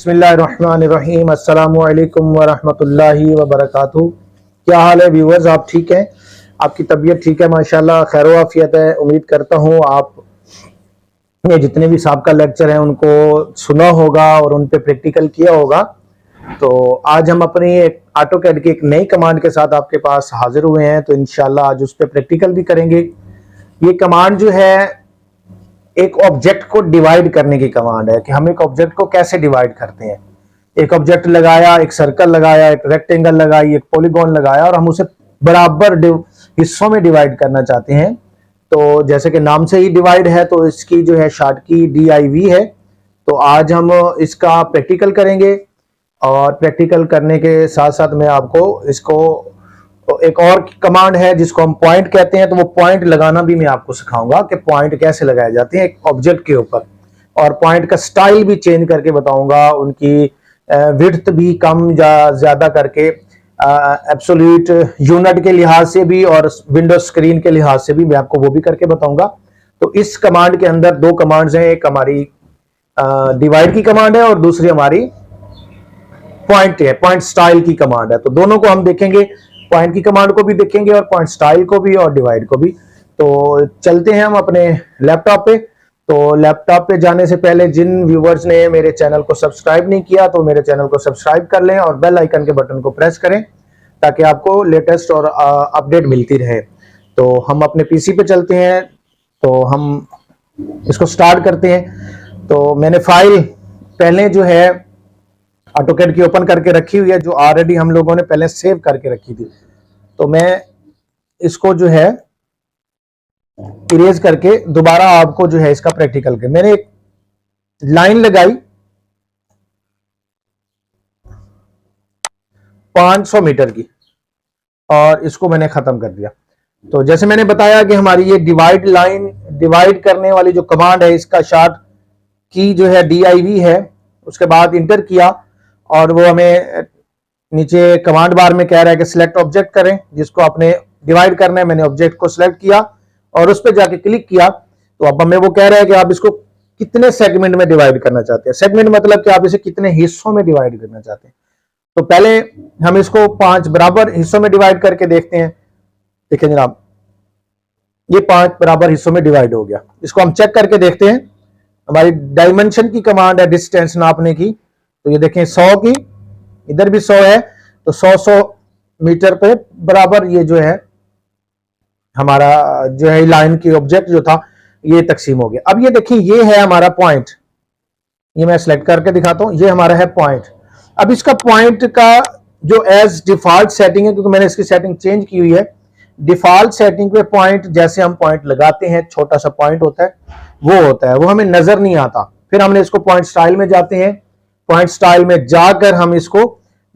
बिस्मिल्लाहिर्रहमानिर्रहीम। अस्सलामु अलैकुम वरहमतुल्लाहि वबरकातुहू। क्या हाल है व्यूवर्स, आप ठीक हैं? आपकी तबीयत ठीक है? माशाल्लाह खैर आफियत है। उम्मीद करता हूँ आप ये जितने भी साहब का लेक्चर है उनको सुना होगा और उन पे प्रैक्टिकल किया होगा। तो आज हम अपनी एक ऑटोकैड की एक नई कमांड के साथ आपके पास हाजिर हुए हैं, तो इंशाल्लाह आज उस पर प्रैक्टिकल भी करेंगे। ये कमांड जो है एक ऑब्जेक्ट को डिवाइड करने की कमांड है कि हम एक ऑब्जेक्ट को कैसे डिवाइड करते हैं। एक ऑब्जेक्ट लगाया, एक सर्कल लगाया, एक रेक्टेंगल लगाई, एक पॉलीगॉन लगाया और हम उसे बराबर हिस्सों में डिवाइड करना चाहते हैं। तो जैसे कि नाम से ही डिवाइड है तो इसकी जो है शॉर्ट की DIV है। तो आज हम इसका प्रैक्टिकल करेंगे और प्रैक्टिकल करने के साथ साथ मैं आपको इसको एक और कमांड है जिसको हम पॉइंट कहते हैं, तो वो पॉइंट लगाना भी मैं आपको सिखाऊंगा कि पॉइंट कैसे लगाए जाते हैं एक ऑब्जेक्ट के ऊपर, और पॉइंट का स्टाइल भी चेंज करके बताऊंगा, उनकी विड्थ भी कम या ज्यादा करके एब्सोल्यूट यूनिट के लिहाज से भी और विंडो स्क्रीन के लिहाज से भी मैं आपको वो भी करके बताऊंगा। तो इस कमांड के अंदर दो कमांड्स हैं, एक हमारी डिवाइड की कमांड है और दूसरी हमारी पॉइंट है, पॉइंट स्टाइल की कमांड है। तो दोनों को हम देखेंगे, पॉइंट की कमांड को भी देखेंगे और पॉइंट स्टाइल को भी और डिवाइड को भी। तो चलते हैं हम अपने लैपटॉप पे। तो लैपटॉप पे जाने से पहले जिन व्यूवर्स ने मेरे चैनल को सब्सक्राइब नहीं किया तो मेरे चैनल को सब्सक्राइब कर लें और बेल आइकन के बटन को प्रेस करें ताकि आपको लेटेस्ट और अपडेट मिलती रहे। तो हम अपने PC पे चलते हैं, तो हम इसको स्टार्ट करते हैं। तो मैंने फाइल पहले जो है ऑटोकैड की ओपन करके रखी हुई है, जो ऑलरेडी हम लोगों ने पहले सेव करके रखी थी। तो मैं इसको जो है इरेज करके दोबारा आपको जो है इसका प्रैक्टिकल कर, मैंने एक लाइन लगाई 500 मीटर की और इसको मैंने खत्म कर दिया। तो जैसे मैंने बताया कि हमारी ये डिवाइड लाइन, डिवाइड करने वाली जो कमांड है, इसका शॉर्ट की जो है DIV है। उसके बाद इंटर किया और वो हमें नीचे कमांड बार में कह रहा है कि सिलेक्ट ऑब्जेक्ट करें जिसको आपने डिवाइड करना है। मैंने ऑब्जेक्ट को सिलेक्ट किया और उस पर जाके क्लिक किया। तो अब हमें वो कह रहा है कि आप इसको कितने सेगमेंट में डिवाइड करना चाहते हैं। सेगमेंट मतलब कि आप इसे कितने हिस्सों में डिवाइड करना चाहते हैं। तो पहले हम इसको 5 बराबर हिस्सों में डिवाइड करके देखते हैं। देखिए जनाब, ये 5 बराबर हिस्सों में डिवाइड हो गया। इसको हम चेक करके देखते हैं। हमारी डायमेंशन की कमांड है डिस्टेंस नापने की। तो ये देखें 100 की, इधर भी 100 है, तो 100 मीटर पे बराबर ये जो है हमारा जो है लाइन की ऑब्जेक्ट जो था ये तकसीम हो गया। अब ये देखिए, ये है हमारा पॉइंट, ये मैं सिलेक्ट करके दिखाता हूं, ये हमारा है पॉइंट। अब इसका पॉइंट का जो एज डिफॉल्ट सेटिंग है, क्योंकि मैंने इसकी सेटिंग चेंज की हुई है, डिफॉल्ट सेटिंग पे पॉइंट जैसे हम पॉइंट लगाते हैं, छोटा सा पॉइंट होता है, वो होता है, वो हमें नजर नहीं आता। फिर हमने इसको पॉइंट स्टाइल में जाते हैं, पॉइंट स्टाइल में जाकर हम इसको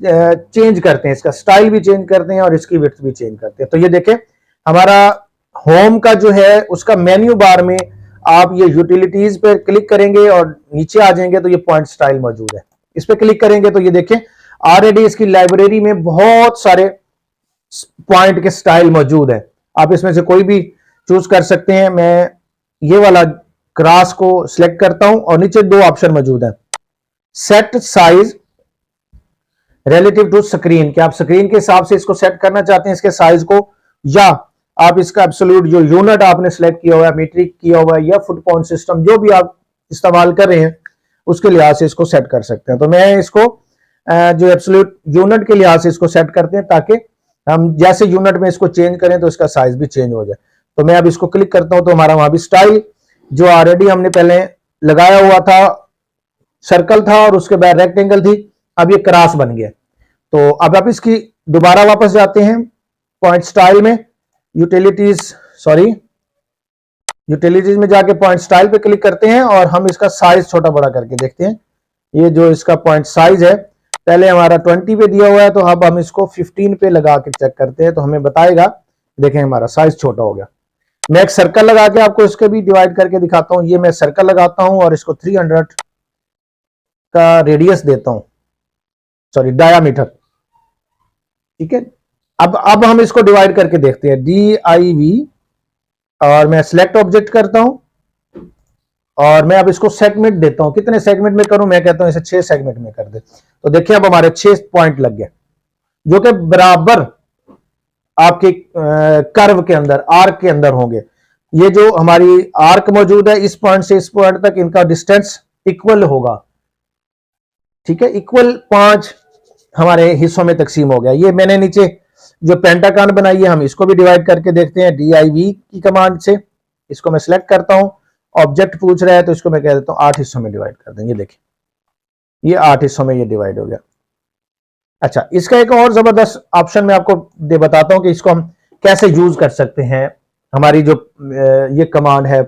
चेंज करते हैं, इसका स्टाइल भी चेंज करते हैं और इसकी विड्थ भी चेंज करते हैं। तो ये देखें, हमारा होम का जो है उसका मेन्यू बार में आप ये यूटिलिटीज पे क्लिक करेंगे और नीचे आ जाएंगे तो ये पॉइंट स्टाइल मौजूद है। इस पे क्लिक करेंगे तो ये देखें ऑलरेडी इसकी लाइब्रेरी में बहुत सारे पॉइंट के स्टाइल मौजूद है। आप इसमें से कोई भी चूज कर सकते हैं। मैं ये वाला क्रॉस को सिलेक्ट करता हूं और नीचे 2 ऑप्शन मौजूद है, set size relative to screen, कि आप स्क्रीन के हिसाब से इसको सेट करना चाहते हैं इसके साइज को, या आप इसका एब्सोल्यूट जो यूनिट आपने सेलेक्ट किया हुआ है, मीट्रिक किया हुआ है या फुट पाउंड सिस्टम जो भी आप इस्तेमाल कर रहे हैं उसके लिहाज से इसको सेट कर सकते हैं। तो मैं इसको जो एब्सोल्यूट यूनिट के लिहाज से इसको सेट करते हैं ताकि हम जैसे यूनिट में इसको चेंज करें तो इसका साइज भी चेंज हो जाए। तो मैं अब इसको क्लिक करता हूं तो हमारा वहां भी स्टाइल जो ऑलरेडी हमने पहले लगाया हुआ था, सर्कल था और उसके बाद रेक्टेंगल थी, अब ये क्रॉस बन गया। तो अब आप इसकी दोबारा वापस जाते हैं पॉइंट स्टाइल में, यूटिलिटीज में जाके पॉइंट स्टाइल पे क्लिक करते हैं और हम इसका साइज छोटा बड़ा करके देखते हैं। ये जो इसका पॉइंट साइज है पहले हमारा 20 पे दिया हुआ है, तो अब हम इसको 15 पे लगा के चेक करते हैं तो हमें बताएगा, देखें हमारा साइज छोटा हो गया। मैं एक सर्कल लगा के आपको इसके भी डिवाइड करके दिखाता हूं। ये मैं सर्कल लगाता हूं और इसको 300 का रेडियस देता हूं, सॉरी डायामीटर, ठीक है। अब हम इसको डिवाइड करके देखते हैं DIV और मैं सिलेक्ट ऑब्जेक्ट करता हूं और मैं अब इसको सेगमेंट देता हूं, कितने सेगमेंट में करूं, मैं कहता हूं इसे 6 सेगमेंट में कर दे। तो देखिए अब हमारे 6 पॉइंट लग गए जो कि बराबर आपके कर्व के अंदर, आर्क के अंदर होंगे। ये जो हमारी आर्क मौजूद है इस पॉइंट से इस पॉइंट तक, इनका डिस्टेंस इक्वल होगा, ठीक है। इक्वल 5 हमारे हिस्सों में तकसीम हो गया। ये मैंने नीचे जो पेंटागन बनाई है, हम इसको भी डिवाइड करके देखते हैं DIV की कमांड से। इसको मैं सिलेक्ट करता हूं, ऑब्जेक्ट पूछ रहा है तो इसको मैं कह देता हूं 8 हिस्सों में डिवाइड कर देंगे। देखिए ये 8 हिस्सों में ये डिवाइड हो गया। अच्छा, इसका एक और जबरदस्त ऑप्शन मैं आपको बताता हूं कि इसको हम कैसे यूज कर सकते हैं। हमारी जो ये कमांड है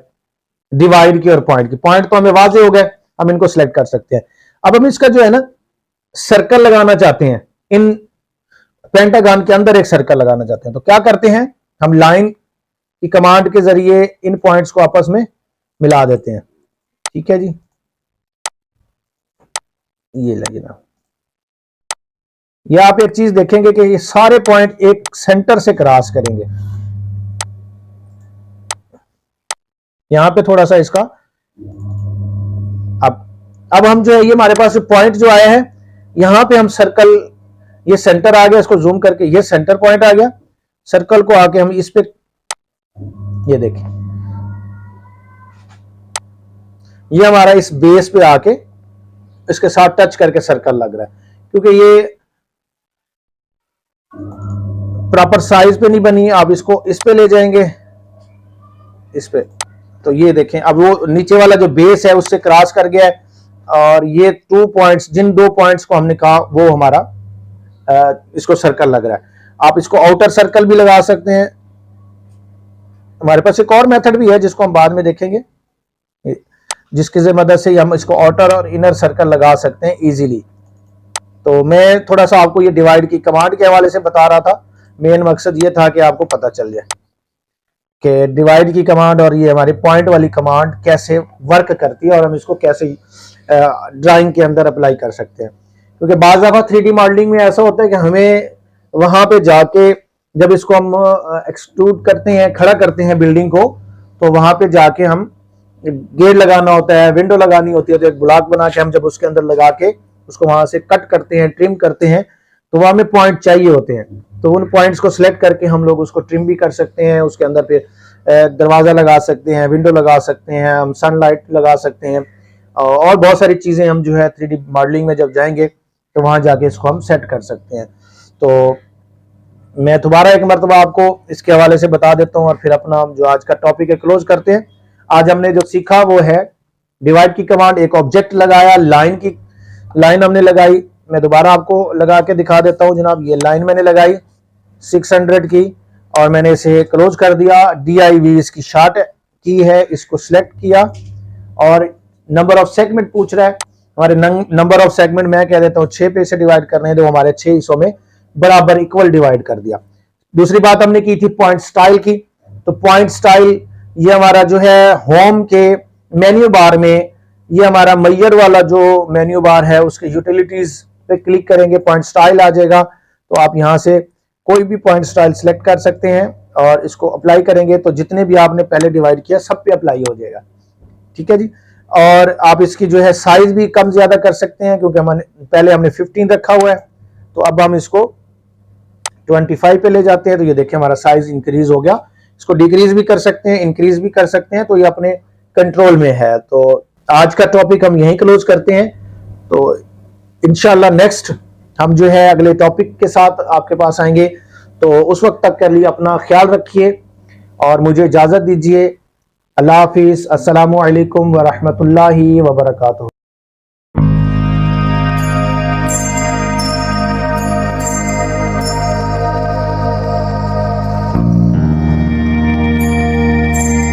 डिवाइड की और पॉइंट की, पॉइंट तो हमें वाजे हो गए, हम इनको सिलेक्ट कर सकते हैं। अब हम इसका जो है ना सर्कल लगाना चाहते हैं, इन पेंटागन के अंदर एक सर्कल लगाना चाहते हैं, तो क्या करते हैं, हम लाइन की कमांड के जरिए इन पॉइंट्स को आपस में मिला देते हैं। ठीक है जी, ये लगे ना, ये आप एक चीज देखेंगे कि ये सारे पॉइंट एक सेंटर से क्रॉस करेंगे। यहां पे थोड़ा सा इसका अब हम जो है, ये हमारे पास पॉइंट जो आया है, यहां पे हम सर्कल, ये सेंटर आ गया, इसको जूम करके ये सेंटर पॉइंट आ गया। सर्कल को आके हम इस पे, ये देखें, ये हमारा इस बेस पे आके इसके साथ टच करके सर्कल लग रहा है, क्योंकि ये प्रॉपर साइज पे नहीं बनी। आप इसको इस पे ले जाएंगे, इस पे, तो ये देखें अब वो नीचे वाला जो बेस है उससे क्रॉस कर गया है, और ये 2 पॉइंट्स, जिन 2 पॉइंट्स को हमने कहा वो हमारा इसको सर्कल लग रहा है। आप इसको आउटर सर्कल भी लगा सकते हैं। हमारे पास एक और मेथड भी है जिसको हम बाद में देखेंगे, जिसकी मदद से हम इसको आउटर और इनर सर्कल लगा सकते हैं इजीली। तो मैं थोड़ा सा आपको ये डिवाइड की कमांड के हवाले से बता रहा था। मेन मकसद ये था कि आपको पता चल जाए कि डिवाइड की कमांड और ये हमारी पॉइंट वाली कमांड कैसे वर्क करती है और हम इसको कैसे ड्राइंग के अंदर अप्लाई कर सकते हैं। क्योंकि बाज़ दफ़ा 3D मॉडलिंग में ऐसा होता है कि हमें वहां पे जाके, जब इसको हम एक्सट्रूड करते हैं, खड़ा करते हैं बिल्डिंग को, तो वहां पे जाके हम गेट लगाना होता है, विंडो लगानी होती है, तो एक ब्लॉक बना के हम जब उसके अंदर लगा के उसको वहां से कट करते हैं, ट्रिम करते हैं, तो वहां में पॉइंट चाहिए होते हैं। तो उन पॉइंट्स को सिलेक्ट करके हम लोग उसको ट्रिम भी कर सकते हैं। उसके अंदर फिर दरवाजा लगा सकते हैं, विंडो लगा सकते हैं, हम सनलाइट लगा सकते हैं, और बहुत सारी चीजें हम जो है 3D मॉडलिंग में जब जाएंगे तो वहां जाके इसको हम सेट कर सकते हैं। तो मैं दोबारा एक मरतबा आपको इसके हवाले से बता देता हूं और फिर अपना जो आज का टॉपिक है क्लोज करते हैं। आज हमने जो सीखा वो है डिवाइड की कमांड, एक ऑब्जेक्ट लगाया, लाइन हमने लगाई। मैं दोबारा आपको लगा के दिखा देता हूं जनाब। ये लाइन मैंने लगाई 600 की और मैंने इसे क्लोज कर दिया। DIV इसकी शॉर्ट की है, इसको सिलेक्ट किया और नंबर ऑफ सेगमेंट पूछ रहा है। हमारे नंबर ऑफ सेगमेंट मैं कह देता हूं 6 पे से डिवाइड करने हैं, तो हमारे 6 हिस्सों में बराबर इक्वल डिवाइड कर दिया। दूसरी बात हमने की थी पॉइंट स्टाइल की। तो पॉइंट स्टाइल ये हमारा जो है होम के मेन्यू बार में, ये हमारा मैयर वाला जो मेन्यू बार है उसके यूटिलिटीज पे क्लिक करेंगे, पॉइंट स्टाइल आ जाएगा। तो आप यहां से कोई भी पॉइंट स्टाइल सिलेक्ट कर सकते हैं और इसको अप्लाई करेंगे तो जितने भी आपने पहले डिवाइड किया सब पे अप्लाई हो जाएगा। ठीक है जी। और आप इसकी जो है साइज भी कम ज्यादा कर सकते हैं, क्योंकि पहले हमने 15 रखा हुआ है, तो अब हम इसको 25 पे ले जाते हैं। तो ये देखिए हमारा साइज इंक्रीज हो गया। इसको डिक्रीज भी कर सकते हैं, इंक्रीज भी कर सकते हैं, तो ये अपने कंट्रोल में है। तो आज का टॉपिक हम यहीं क्लोज करते हैं। तो इंशाल्लाह नेक्स्ट हम जो है अगले टॉपिक के साथ आपके पास आएंगे। तो उस वक्त तक के लिए अपना ख्याल रखिए और मुझे इजाजत दीजिए। अल्लाह हाफिज। अस्सलामु अलैकुम व रहमतुल्लाहि व बरकातुहू।